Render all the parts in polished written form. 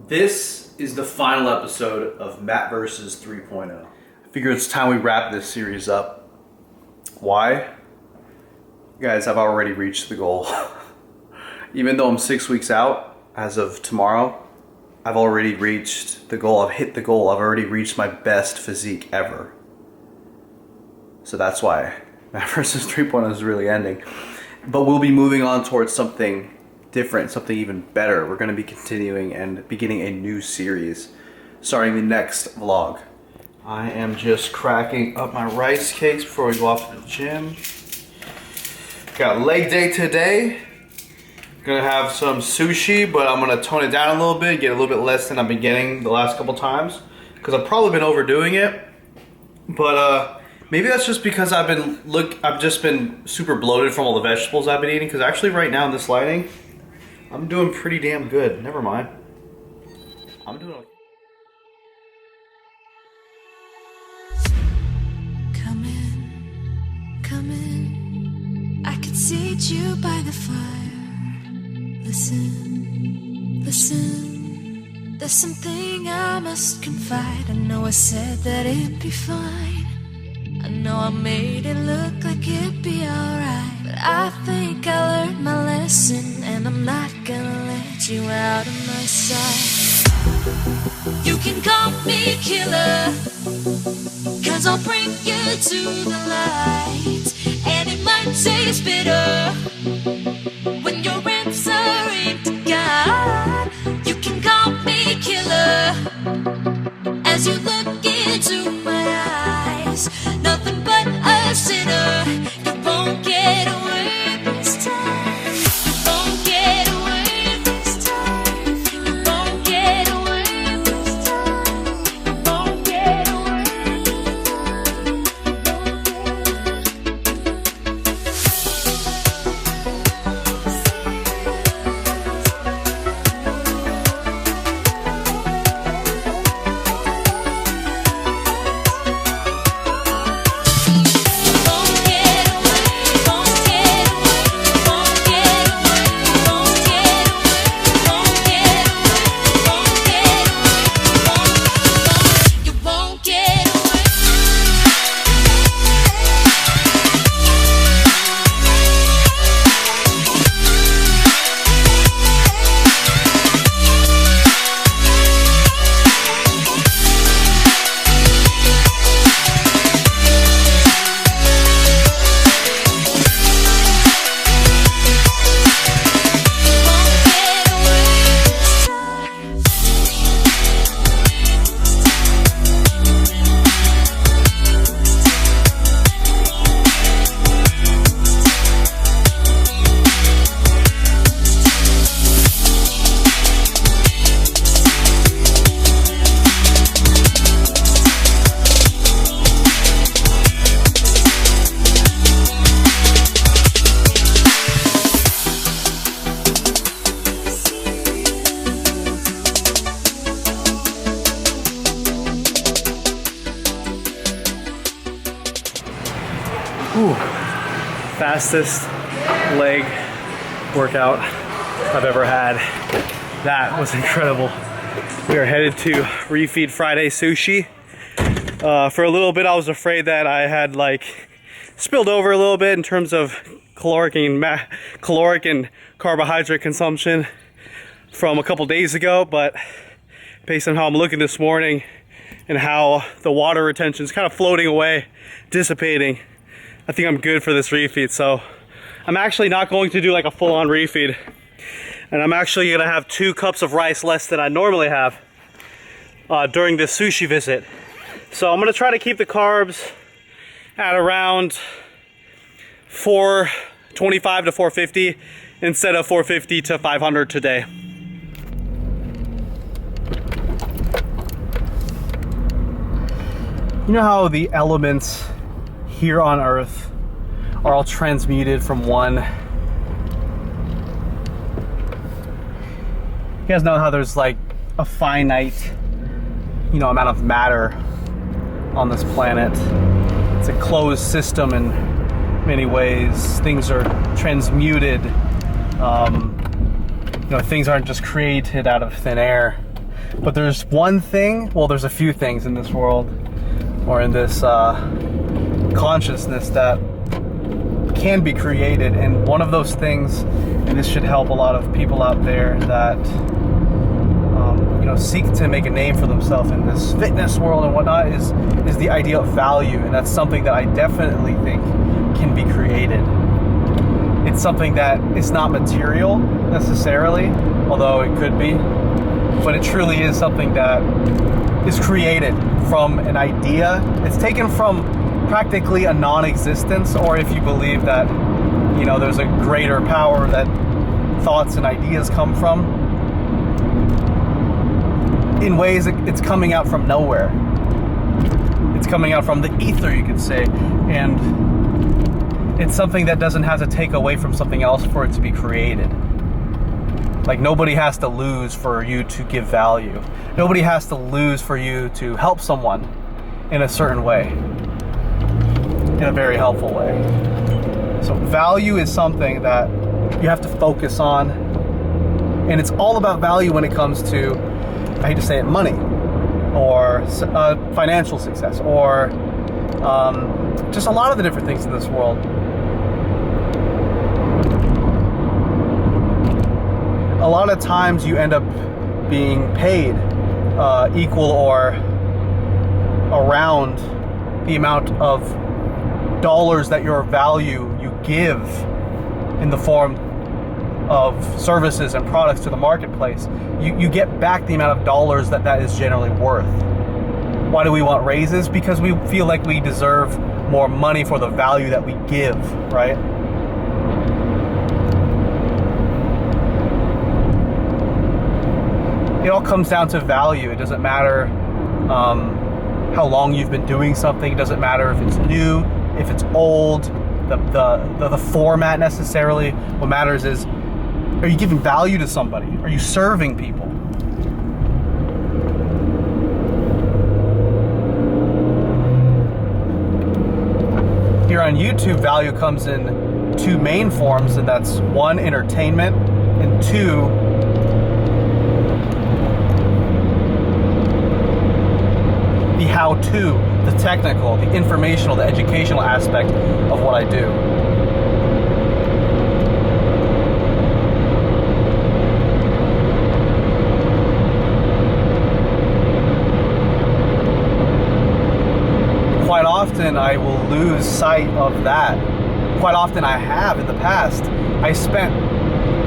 This is the final episode of Matt vs. 3.0. I figure it's time we wrap this series up. Why? Guys, I've already reached the goal. Even though I'm 6 weeks out, as of tomorrow, I've already reached the goal. I've hit the goal. I've already reached my best physique ever. So that's why Matt vs. 3.0 is really ending. But we'll be moving on towards something different, something even better. We're going to be continuing and beginning a new series starting the next vlog. I am just cracking up my rice cakes before we go off to the gym. Got leg day today. Gonna have some sushi, but I'm gonna tone it down a little bit, get a little bit less than I've been getting the last couple times, because I've probably been overdoing it. But maybe that's just because I've just been super bloated from all the vegetables I've been eating. Because actually, right now in this lighting, I'm doing pretty damn good. Never mind. I'm doing okay. Come in. I could seat you by the fire. Listen. There's something I must confide. I know I said that it'd be fine. I know I made it look like it'd be alright. But I think I learned my lesson, and I'm not gonna let you out of my sight. You can call me killer, 'cause I'll bring you to the light. And it might taste bitter when your answer ain't to God. You can call me killer as you look into my eyes. Nothing but a sinner. You won't get away this time. You won't get away this time. You won't get away this time. You won't get away Fastest leg workout I've ever had. That was incredible. We are headed to Refeed Friday Sushi. For a little bit I was afraid that I had spilled over a little bit in terms of caloric and carbohydrate consumption from a couple days ago, but based on how I'm looking this morning and how the water retention is kind of floating away, dissipating, I think I'm good for this refeed. So I'm actually not going to do a full-on refeed, and I'm actually gonna have 2 cups of rice less than I normally have during this sushi visit. So I'm gonna try to keep the carbs at around 425 to 450 instead of 450 to 500 today. You know how the elements here on Earth are all transmuted from one. You guys know how there's a finite, amount of matter on this planet. It's a closed system in many ways. Things are transmuted. Things aren't just created out of thin air. But there's one thing, well, there's a few things in this world, or in this consciousness, that can be created. And one of those things, and this should help a lot of people out there that seek to make a name for themselves in this fitness world and whatnot, is the idea of value. And that's something that I definitely think can be created. It's something that is not material necessarily, although it could be, but it truly is something that is created from an idea. It's taken from practically a non-existence, or if you believe that, there's a greater power that thoughts and ideas come from, in ways it's coming out from nowhere. It's coming out from the ether, you could say, and it's something that doesn't have to take away from something else for it to be created. Like, nobody has to lose for you to give value. Nobody has to lose for you to help someone in a certain way, in a very helpful way. So value is something that you have to focus on, and it's all about value when it comes to, I hate to say it, money, or financial success, or just a lot of the different things in this world. A lot of times you end up being paid equal or around the amount of dollars that your value you give in the form of services and products to the marketplace. You get back the amount of dollars that is generally worth. Why do we want raises? Because we feel like we deserve more money for the value that we give, right? It all comes down to value. It doesn't matter how long you've been doing something. It doesn't matter if it's new, if it's old, the format necessarily. What matters is, are you giving value to somebody? Are you serving people? Here on YouTube, value comes in two main forms, and that's one, entertainment, and two, the how-to, the technical, the informational, the educational aspect of what I do. Quite often I will lose sight of that. Quite often I have in the past. I spent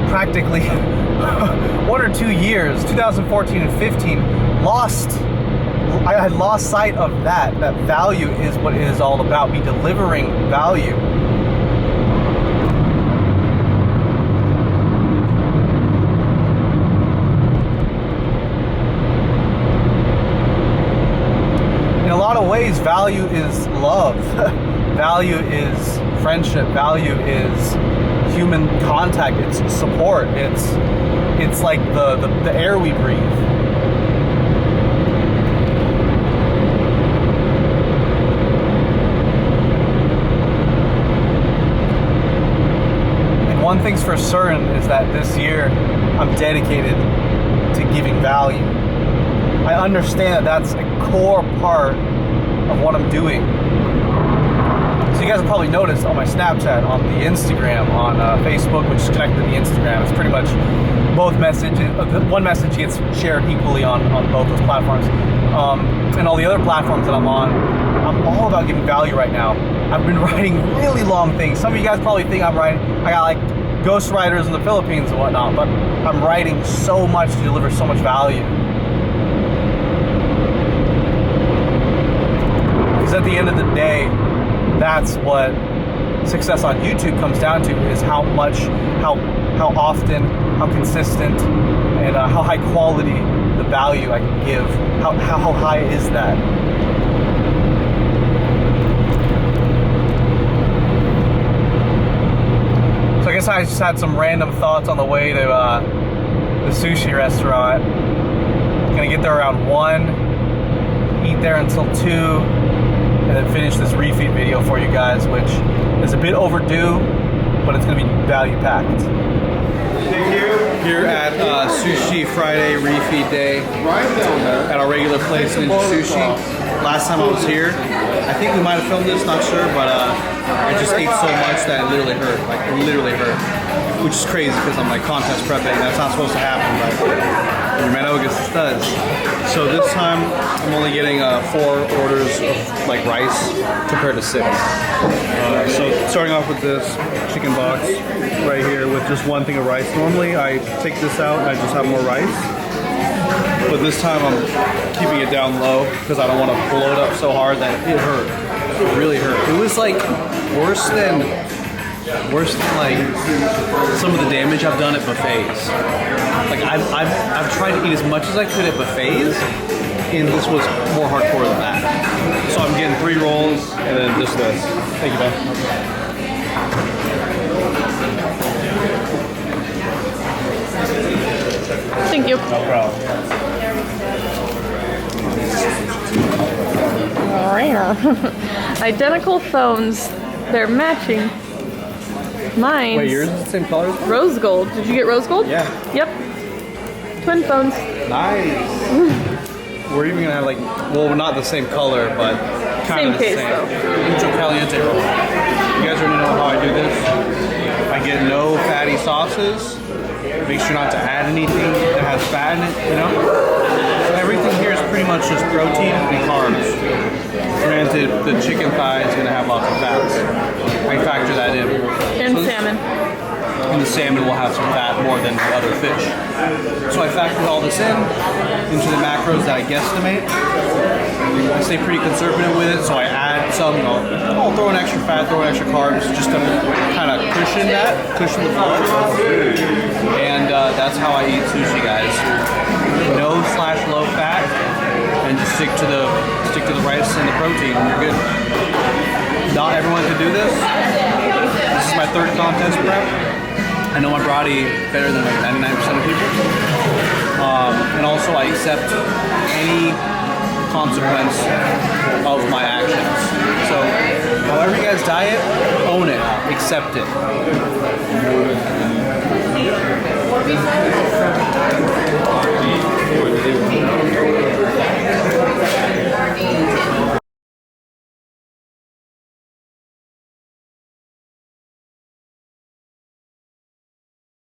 practically 1 or 2 years, 2014 and 15, I had lost sight of that value is what it is all about, me delivering value. In a lot of ways, value is love. Value is friendship. Value is human contact. It's support. It's like the air we breathe. One thing's for certain is that this year I'm dedicated to giving value. I understand that that's a core part of what I'm doing. So you guys have probably noticed on my Snapchat, on the Instagram, on Facebook, which is connected to the Instagram, it's pretty much both messages. One message gets shared equally on both those platforms. And all the other platforms that I'm on, I'm all about giving value right now. I've been writing really long things. Some of you guys probably think I got like ghost writers in the Philippines and whatnot, but I'm writing so much to deliver so much value. Because at the end of the day, that's what success on YouTube comes down to, is how much, how often, how consistent, and how high quality the value I can give. How high is that? I guess I just had some random thoughts on the way to the sushi restaurant. Gonna get there around 1, eat there until 2, and then finish this refeed video for you guys, which is a bit overdue, but it's gonna be value packed. Thank you. Here at Sushi Friday refeed day at our regular place, Ninja Sushi. Last time I was here, I think we might have filmed this, not sure, but I just ate so much that it literally hurt. Like, it literally hurt. Which is crazy because I'm like contest prepping. That's not supposed to happen, but your man Ogus does. So this time I'm only getting 4 orders of like rice compared to 6. So starting off with this chicken box right here with just 1 thing of rice. Normally I take this out and I just have more rice. But this time I'm keeping it down low because I don't want to blow it up so hard that it hurt. It really hurt. It was like worse than like some of the damage I've done at buffets. Like I've tried to eat as much as I could at buffets, and this was more hardcore than that. So I'm getting 3 rolls and then just this. Thank you, man. Thank you. No problem. Identical phones. They're matching. Mine. Wait, yours is the same color as mine? Rose gold. Did you get rose gold? Yeah. Yep. Twin phones. Nice. We're even gonna have like, well, not the same color, but kind of the Same case, same. though. Mucho caliente roll. You guys already know how I do this. I get no fatty sauces. Make sure not to add anything that has fat in it, you know? So everything here is pretty much just protein and carbs. Granted, the chicken thigh is gonna have lots of fats. I factor that in. And salmon. And the salmon will have some fat more than the other fish. So I factored all this in into the macros that I guesstimate. I stay pretty conservative with it, so I add some, I'll throw an extra fat, throw an extra carbs, just to kind of cushion the flow. And that's how I eat sushi, guys. No/low fat, and just stick to the rice and the protein, and you're good. Not everyone can do this. This is my 3rd contest prep. I know my body better than like 99% of people. And also I accept any consequence of my actions. So however you guys diet, own it, accept it.